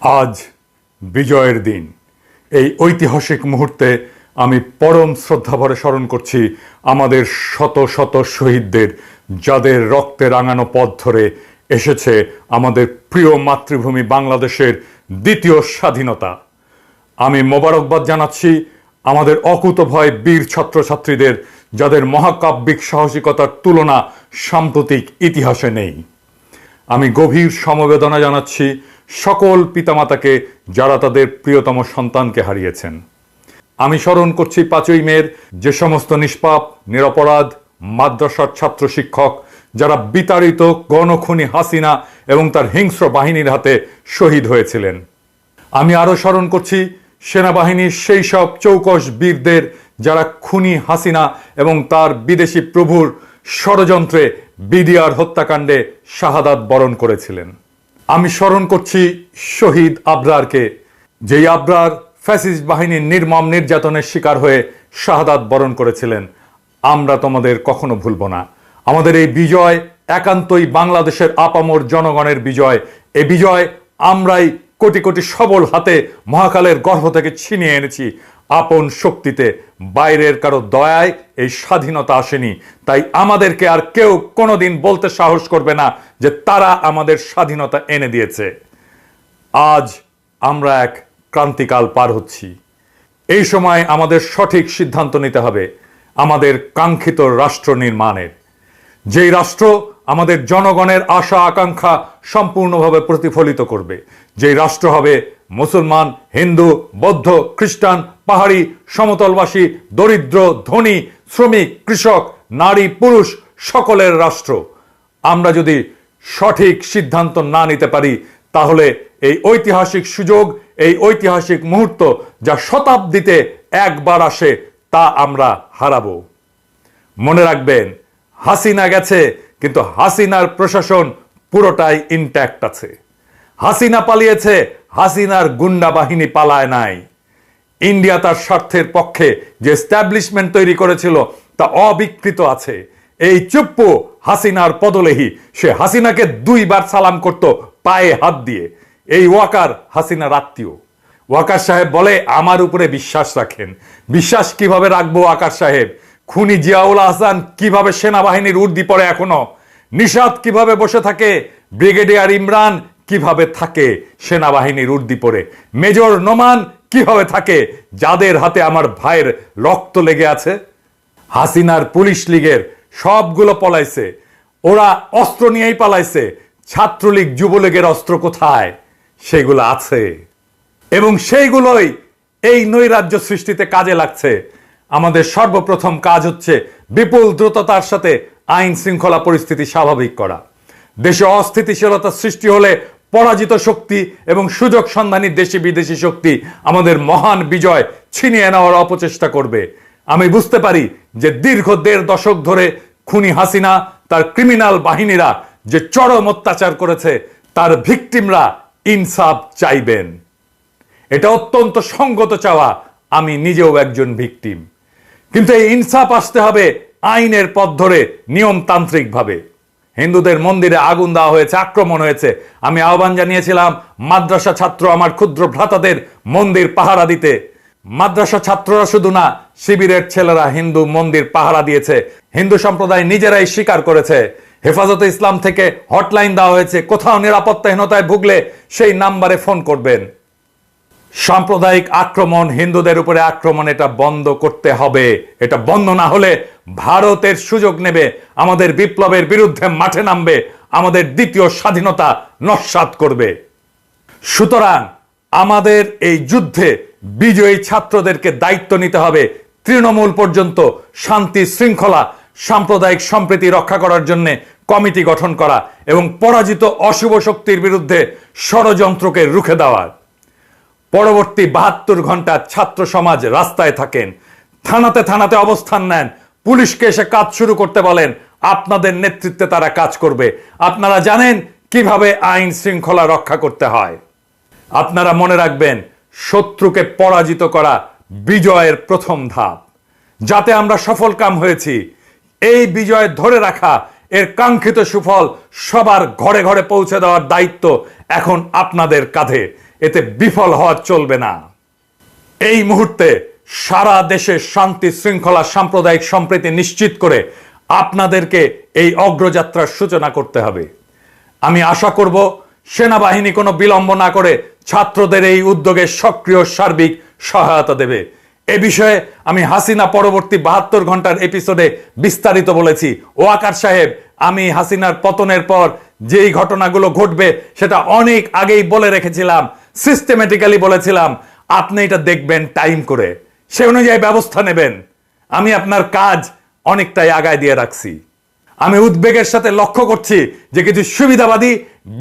আজ বিজয়ের দিন। এই ঐতিহাসিক মুহূর্তে আমি পরম শ্রদ্ধাভরে স্মরণ করছি আমাদের শত শত শহীদদের, যাদের রক্তে রাঙানো পথ ধরে এসেছে আমাদের প্রিয় মাতৃভূমি বাংলাদেশের দ্বিতীয় স্বাধীনতা। আমি মোবারকবাদ জানাচ্ছি আমাদের অকুতভয় বীর ছাত্রছাত্রীদের, যাদের মহাকাব্যিক সাহসিকতার তুলনা সাম্প্রতিক ইতিহাসে নেই। আমি গভীর সমবেদনা জানাচ্ছি সকল পিতামাতাকে, যারা তাদের প্রিয়তম সন্তানকে হারিয়েছেন। আমি স্মরণ করছি 5ই মের যে সমস্ত নিষ্পাপ নিরপরাধ মাদ্রাসার ছাত্র শিক্ষক, যারা বিতাড়িত গণখুনি হাসিনা এবং তার হিংস্র বাহিনীর হাতে শহীদ হয়েছিলেন। আমি আরও স্মরণ করছি সেনাবাহিনীর সেই সব চৌকস বীরদের, যারা খুনি হাসিনা এবং তার বিদেশি প্রভুর ষড়যন্ত্রে বিডিআর হত্যাকাণ্ডে শাহাদাত বরণ করেছিলেন। আমি স্মরণ করছি শহীদ আবরারকে, যেই আবরার ফ্যাসিস্ট বাহিনীর নির্মম নির্যাতনের শিকার হয়ে শাহাদাত বরণ করেছিলেন। আমরা তোমাদের কখনো ভুলব না। আমাদের এই বিজয় একান্তই বাংলাদেশের আপামর জনগণের বিজয়। এই বিজয় আমরাই কোটি কোটি সবল হাতে মহাকালের গর্ভ থেকে ছিনিয়ে এনেছি। আপন শক্তিতে, বাইরের কারো দয়ায় এই স্বাধীনতা আসেনি। তাই আমাদেরকে আর কেউ কোনোদিন বলতে সাহস করবে না যে তারা আমাদের স্বাধীনতা এনে দিয়েছে। আজ আমরা এক ক্রান্তিকাল পার হচ্ছি। এই সময় আমাদের সঠিক সিদ্ধান্ত নিতে হবে আমাদের কাঙ্ক্ষিত রাষ্ট্র নির্মাণের, যেই রাষ্ট্র আমাদের জনগণের আশা আকাঙ্ক্ষা সম্পূর্ণভাবে প্রতিফলিত করবে। যেই রাষ্ট্র হবে মুসলমান, হিন্দু, বৌদ্ধ, খ্রিস্টান, পাহাড়ি, সমতলবাসী, দরিদ্র, ধনী, শ্রমিক, কৃষক, নারী, পুরুষ সকলের রাষ্ট্র। আমরা যদি সঠিক সিদ্ধান্ত না নিতে পারি, তাহলে এই ঐতিহাসিক সুযোগ, এই ঐতিহাসিক মুহূর্ত, যা শতাব্দীতে একবার আসে, তা আমরা হারাবো। মনে রাখবেন, হাসিনা গেছে, কিন্তু হাসিনার প্রশাসন পুরোটাই ইনট্যাক্ট আছে। হাসিনা পালিয়েছে, হাসিনার গুন্ডা বাহিনী পালায় নাই। ইন্ডিয়া তার স্বার্থের পক্ষে যে এস্টাবলিশমেন্ট তৈরি করেছিল তা অবিকৃত আছে। এই চুপ্পু হাসিনার পদলেহী, সে হাসিনাকে 2 বার সালাম করত পায়ে হাত দিয়ে। এই ওয়াকার হাসিনার আত্মীয়। ওয়াকার সাহেব বলে আমার উপরে বিশ্বাস রাখেন। বিশ্বাস কিভাবে রাখবো ওয়াকার সাহেব? খুনি জিয়াউল আহসান কিভাবে সেনাবাহিনীর উর্দি পড়ে এখনো? নিশাত কিভাবে বসে থাকে? ব্রিগেডিয়ার ইমরান কিভাবে থাকে সেনাবাহিনীর উর্দি পরে? মেজর নোমান কিভাবে থাকে, যাদের হাতে আমার ভাইয়ের রক্ত লেগে আছে? হাসিনার পুলিশ লীগের সবগুলো পলাইছে, ওরা অস্ত্র নিয়েই পালাইছে। ছাত্রলীগ যুবলীগের অস্ত্র কোথায়? সেগুলো আছে, এবং সেইগুলোই এই নৈরাজ্য সৃষ্টিতে কাজে লাগছে। আমাদের সর্বপ্রথম কাজ হচ্ছে বিপুল দ্রুততার সাথে আইন শৃঙ্খলা পরিস্থিতি স্বাভাবিক করা। দেশে অস্থিতিশীলতা সৃষ্টি হলে পরাজিত শক্তি এবং সুযোগ সন্ধানী দেশি বিদেশি শক্তি আমাদের মহান বিজয় ছিনিয়ে নেওয়ার অপচেষ্টা করবে। আমি বুঝতে পারি যে দীর্ঘ 1.5 দশক ধরে খুনি হাসিনা, তার ক্রিমিনাল বাহিনীরা যে চরম অত্যাচার করেছে, তার ভিকটিমরা ইনসাফ চাইবেন। এটা অত্যন্ত সঙ্গত চাওয়া। আমি নিজেও একজন ভিকটিম, কিন্তু এই ইনসাফ আসতে হবে আইনের পথ ধরে, নিয়মতান্ত্রিক ভাবে। হিন্দুদের মন্দিরে আগুন দেওয়া হয়েছে, আক্রমণ হয়েছে। আমি আহ্বান জানিয়েছিলাম মাদ্রাসা ছাত্র আমার ক্ষুদ্র ভ্রাতাদের মন্দির পাহারা দিতে। মাদ্রাসা ছাত্ররা শুধু না, শিবিরের ছেলেরা হিন্দু মন্দির পাহারা দিয়েছে। হিন্দু সম্প্রদায় নিজেরাই স্বীকার করেছে। হেফাজতে ইসলাম থেকে হটলাইন দেওয়া হয়েছে, কোথাও নিরাপত্তাহীনতায় ভুগলে সেই নাম্বারে ফোন করবেন। সাম্প্রদায়িক আক্রমণ, হিন্দুদের উপরে আক্রমণ, এটা বন্ধ করতে হবে। এটা বন্ধ না হলে ভারতের সুযোগ নেবে, আমাদের বিপ্লবের বিরুদ্ধে মাঠে নামবে, আমাদের দ্বিতীয় স্বাধীনতা নস্যাৎ করবে। সুতরাং আমাদের এই যুদ্ধে বিজয়ী ছাত্রদেরকে দায়িত্ব নিতে হবে তৃণমূল পর্যন্ত শান্তি শৃঙ্খলা সাম্প্রদায়িক সম্প্রীতি রক্ষা করার জন্য কমিটি গঠন করা এবং পরাজিত অশুভ শক্তির বিরুদ্ধে ষড়যন্ত্রকে রুখে দেওয়ার। পরবর্তী 72 ঘন্টা ছাত্র সমাজ রাস্তায় থাকেন, থানাতে থানাতে অবস্থান নেন, পুলিশকে এসে কাজ শুরু করতে বলেন। আপনাদের নেতৃত্বে তারা কাজ করবে। আপনারা জানেন কিভাবে আইন শৃঙ্খলা রক্ষা করতে হয়। আপনারা মনে রাখবেন, শত্রুকে পরাজিত করা বিজয়ের প্রথম ধাপ। যাতে আমরা সফল কাম হয়েছি, এই বিজয় ধরে রাখা, এর কাঙ্ক্ষিত সুফল সবার ঘরে ঘরে পৌঁছে দেওয়ার দায়িত্ব এখন আপনাদের কাঁধে। এতে বিফল হওয়া চলবে না। এই মুহূর্তে সারা দেশে শান্তি শৃঙ্খলা সাম্প্রদায়িক সম্প্রীতি নিশ্চিত করে আপনাদেরকে এই অগ্রযাত্রার সূচনা করতে হবে। আমি আশা করব সেনাবাহিনী কোনো বিলম্ব না করে ছাত্রদের এই উদ্যোগে সক্রিয় সার্বিক সহায়তা দেবে। এ বিষয়ে আমি হাসিনা পরবর্তী 72 ঘন্টার এপিসোডে বিস্তারিত বলেছি। ওয়াকার সাহেব, আমি হাসিনার পতনের পর যেই ঘটনাগুলো ঘটবে সেটা অনেক আগেই বলে রেখেছিলাম, সিস্টেমেটিক্যালি বলেছিলাম। আপনি এটা দেখবেন টাইম করে, সে অনুযায়ী ব্যবস্থা নেবেন। আমি আপনার কাজ অনেকটাই আগায় দিয়ে রাখছি। আমি উদ্বেগের সাথে লক্ষ্য করছি যে কিছু সুবিধাবাদী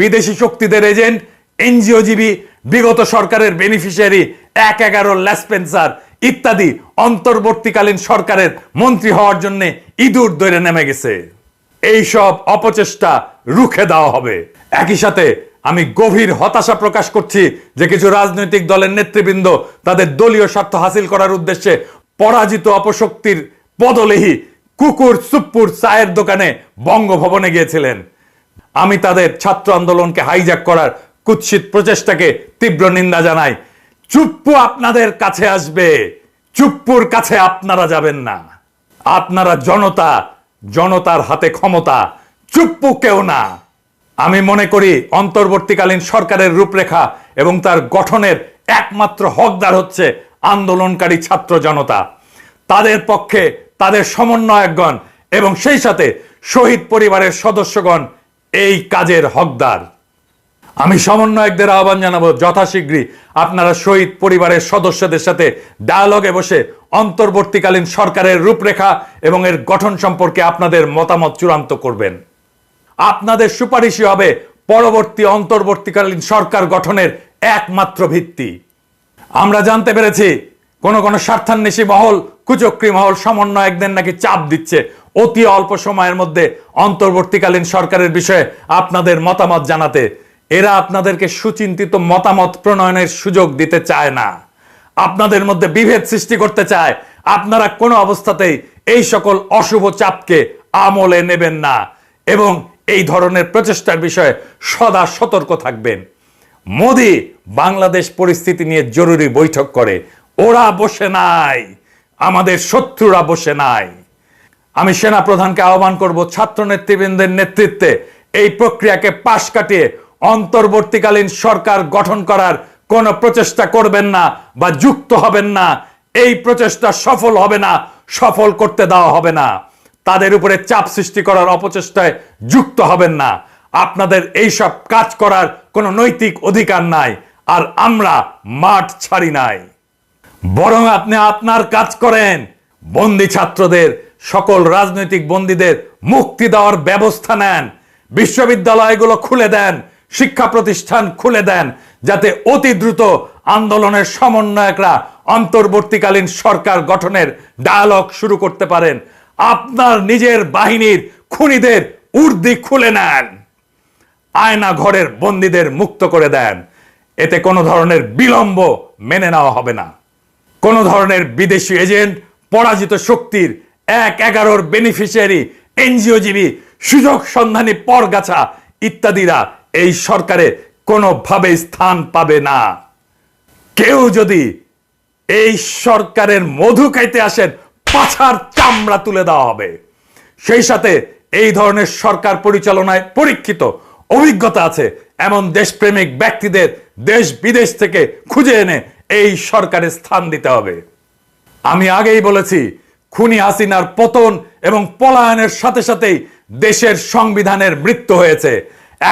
বিদেশি শক্তিদের এজেন্ট, এনজিওজীবী, বিগত সরকারের বেনিফিশিয়ারি, 1/11 লেসপেন্সার ইত্যাদি অন্তর্বর্তীকালীন সরকারের মন্ত্রী হওয়ার জন্য ইঁদুর দৌড়ে নেমে গেছে। এই সব অপচেষ্টা রুখে দেওয়া হবে। একই সাথে আমি গভীর হতাশা প্রকাশ করছি যে কিছু রাজনৈতিক দলের নেতৃবৃন্দ তাদের দলীয় স্বার্থ হাসিল করার উদ্দেশ্যে পরাজিত অপশক্তির পদলেহী কুকুর সুপ্পুর চায়ের দোকানে বঙ্গভবনে গিয়েছিলেন। আমি তাদের ছাত্র আন্দোলনকে হাইজ্যাক করার কুৎসিত প্রচেষ্টাকে তীব্র নিন্দা জানাই। চুপ্পু আপনাদের কাছে আসবে, চুপ্পুর কাছে আপনারা যাবেন না। আপনারা জনতা, জনতার হাতে ক্ষমতা, চুপ্পু কেউ না। আমি মনে করি অন্তর্বর্তীকালীন সরকারের রূপরেখা এবং তার গঠনের একমাত্র হকদার হচ্ছে আন্দোলনকারী ছাত্র জনতা, তাদের পক্ষে তাদের সমন্বয়কগণ এবং সেই সাথে শহীদ পরিবারের সদস্যগণ এই কাজের হকদার। আমি সমন্বয়কদের আহ্বান জানাবো, যথাশীঘ্রই আপনারা শহীদ পরিবারের সদস্যদের সাথে ডায়ালগে বসে অন্তর্বর্তীকালীন সরকারের রূপরেখা এবং এর গঠন সম্পর্কে আপনাদের মতামত চূড়ান্ত করবেন। আপনাদের সুপারিশই হবে পরবর্তী অন্তর্বর্তীকালীন সরকার গঠনের একমাত্র ভিত্তি। আমরা জানতে পেরেছি কোন কোন স্বার্থান্বেষী মহল, কুচক্রী মহল সমন্বয়কদের নাকি চাপ দিচ্ছে অতি অল্প সময়ের মধ্যে অন্তর্বর্তীকালীন সরকারের বিষয়ে আপনাদের মতামত জানাতে। এরা আপনাদেরকে সুচিন্তিত মতামত প্রণয়নের সুযোগ দিতে চায় না, আপনাদের মধ্যে বিভেদ সৃষ্টি করতে চায়। আপনারা কোনো অবস্থাতেই এই সকল অশুভ চাপকে আমলে নেবেন না এবং এই ধরনের প্রচেষ্টার বিষয়ে সদা সতর্ক থাকবেন। মোদি বাংলাদেশ পরিস্থিতি নিয়ে জরুরি বৈঠক করে, ওরা বসে নাই, আমাদের শত্রুরা বসে নাই। আমি সেনা প্রধানকে আহ্বান করব ছাত্র নেতৃবৃন্দের নেতৃত্বে এই প্রক্রিয়াকে পাশ কাটিয়ে অন্তর্বর্তীকালীন সরকার গঠন করার কোন প্রচেষ্টা করবেন না বা যুক্ত হবেন না। এই প্রচেষ্টা সফল হবে না, সফল করতে দেওয়া হবে না। তাদের উপরে চাপ সৃষ্টি করার অপচেষ্টায় যুক্ত হবেন না। আপনাদের এই সব কাজ করার কোনো নৈতিক অধিকার নাই, আর আমরা মাঠ ছাড়ি নাই। বরং আপনি আপনার কাজ করেন, বন্দী ছাত্রদের, সকল রাজনৈতিক বন্দীদের মুক্তি দেওয়ার ব্যবস্থা নেন, বিশ্ববিদ্যালয়গুলো খুলে দেন, শিক্ষা প্রতিষ্ঠান খুলে দেন, যাতে অতি দ্রুত আন্দোলনের সমন্বয়করা অন্তর্বর্তীকালীন সরকার গঠনের ডায়ালগ শুরু করতে পারেন। আপনার নিজের বাহিনীর খুনিদের উর্দি খুলে নেন, আয়না ঘরের বন্দীদের মুক্ত করে দেন। এতে কোনো ধরনের বিলম্ব মেনে নেওয়া হবে না। কোন ধরনের বিদেশি এজেন্ট, পরাজিত শক্তির 1/11 বেনিফিশিয়ারি, এনজিওজীবী, সুযোগ সন্ধানী পরগাছা ইত্যাদিরা এই সরকারে কোনোভাবে স্থান পাবে না। কেউ যদি এই সরকারের মধু খাইতে আসেন, পাছার চামড়া তুলে দেওয়া হবে। সেই সাথে এই ধরনের সরকার পরিচালনায় পরীক্ষিত অভিজ্ঞতা আছে এমন দেশপ্রেমিক ব্যক্তিদের দেশ বিদেশ থেকে খুঁজে এনে এই সরকারে স্থান দিতে হবে। আমি আগেই বলেছি, খুনি হাসিনার পতন এবং পলায়নের সাথে সাথেই দেশের সংবিধানের মৃত্যু হয়েছে।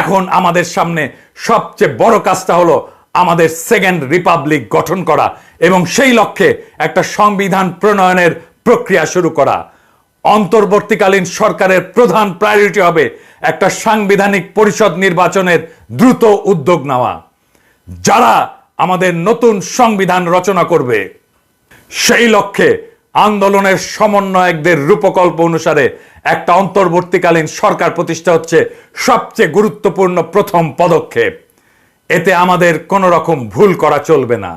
এখন আমাদের সামনে সবচেয়ে বড় কাজটা হলো আমাদের সেকেন্ড রিপাবলিক গঠন করা এবং সেই লক্ষ্যে একটা সংবিধান প্রণয়নের প্রক্রিয়া শুরু করা। অন্তর্বর্তীকালীন সরকারের প্রধান প্রায়োরিটি হবে একটা সাংবিধানিক পরিষদ নির্বাচনের দ্রুত উদ্যোগ নেওয়া, যারা আমাদের নতুন সংবিধান রচনা করবে। সেই লক্ষ্যে আন্দোলনের সমন্বয়কদের রূপকল্প অনুসারে একটা অন্তর্বর্তীকালীন সরকার প্রতিষ্ঠা হচ্ছে সবচেয়ে গুরুত্বপূর্ণ প্রথম পদক্ষেপ। এতে আমাদের কোনো রকম ভুল করা চলবে না।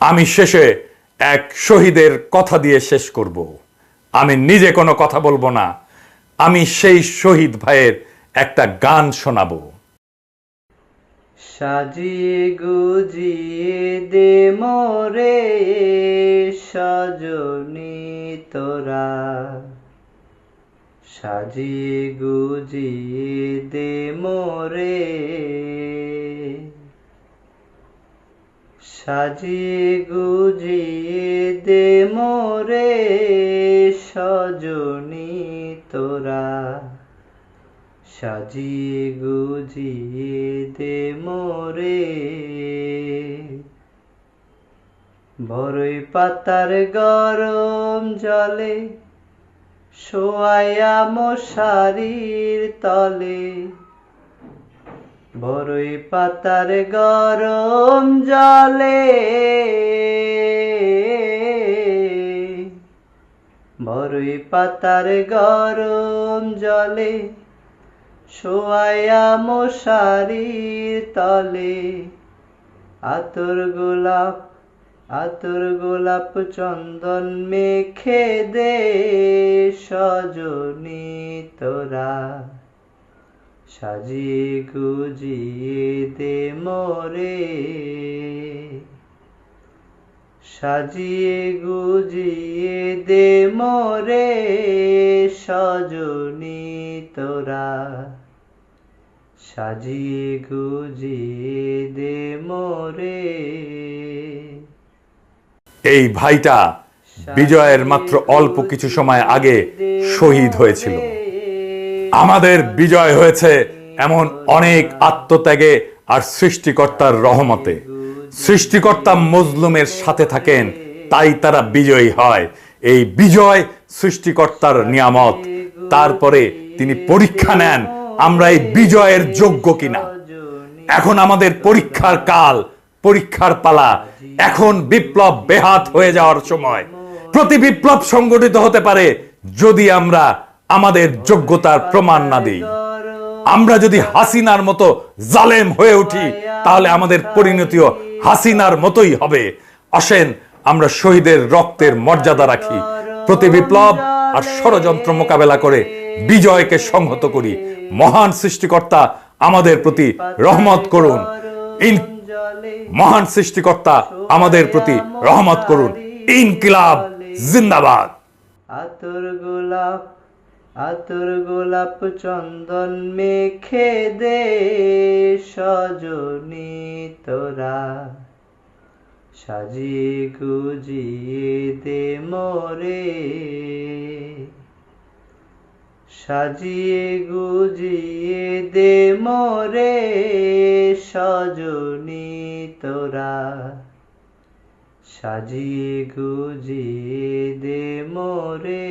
আমি শেষে এক শহীদের কথা দিয়ে শেষ করব। আমি নিজে কোনো কথা বলবো না, আমি সেই শহীদ ভাইয়ের একটা গান শোনাবো। সাজিয়ে গুজিয়ে দে মোরে সজনী তোরা, সাজিয়ে গুজিয়ে দে মোরে, সাজিয়ে গুজিয়ে দে মোরে সজনী তোরা, সাজিয়ে গুজিয়ে দে মোরে। বরই পাতার গরম জলে শোয়ায়া মশারির তলে, বরই পাতার গরম জলে, বরই পাতার গরম জলে শোয়ায়া মশারির তলে, আতর গোলাপ চন্দন মেখে দে সজনী তোরা, সাজিয়ে গুজিয়ে দে মোরে, সাজিয়ে গুজিয়ে দে মোরে সজনী তোরা, সাজিয়ে গুজিয়ে দে মোরে। এই ভাইটা বিজয়ের মাত্র অল্প কিছু সময় আগে শহীদ হয়েছিল। আমাদের বিজয় হয়েছে এমন অনেক আত্মত্যাগে আর সৃষ্টিকর্তার রহমতে। সৃষ্টিকর্তা মজলুমের সাথে থাকেন, তাই তারা বিজয়ী হয়। এই বিজয় সৃষ্টিকর্তার নিয়ামত। তারপরে তিনি পরীক্ষা নেন আমরা এই বিজয়ের যোগ্য কিনা। এখন আমাদের পরীক্ষার কাল, পরীক্ষার পালা। এখন বিপ্লব বেহাত হয়ে যাওয়ার সময়। প্রতি বিপ্লব সংগঠিত হতে পারে যদি আমরা আমাদের যোগ্যতার প্রমাণ না দিই। আমরা যদি হাসিনার মতো জালেম হয়ে উঠি, তাহলে আমাদের পরিণতিও হাসিনার মতোই হবে। আসেন আমরা শহীদের রক্তের মর্যাদা রাখি, প্রতি বিপ্লব আর ষড়যন্ত্র মোকাবেলা করে বিজয়কে সংহত করি। মহান সৃষ্টিকর্তা আমাদের প্রতি রহমত করুন। মহান সৃষ্টিকর্তা আমাদের প্রতি রহমত করুন। ইনকিলাব জিন্দাবাদ। আতর গোলাপ চন্দন মেখে দে সজনী তোরা, সাজিয়ে গুজিয়ে দে মোরে, সাজিয়ে গুজিয়ে দে মোরে সজনী তোরা, সাজিয়ে গুজিয়ে দে মোরে।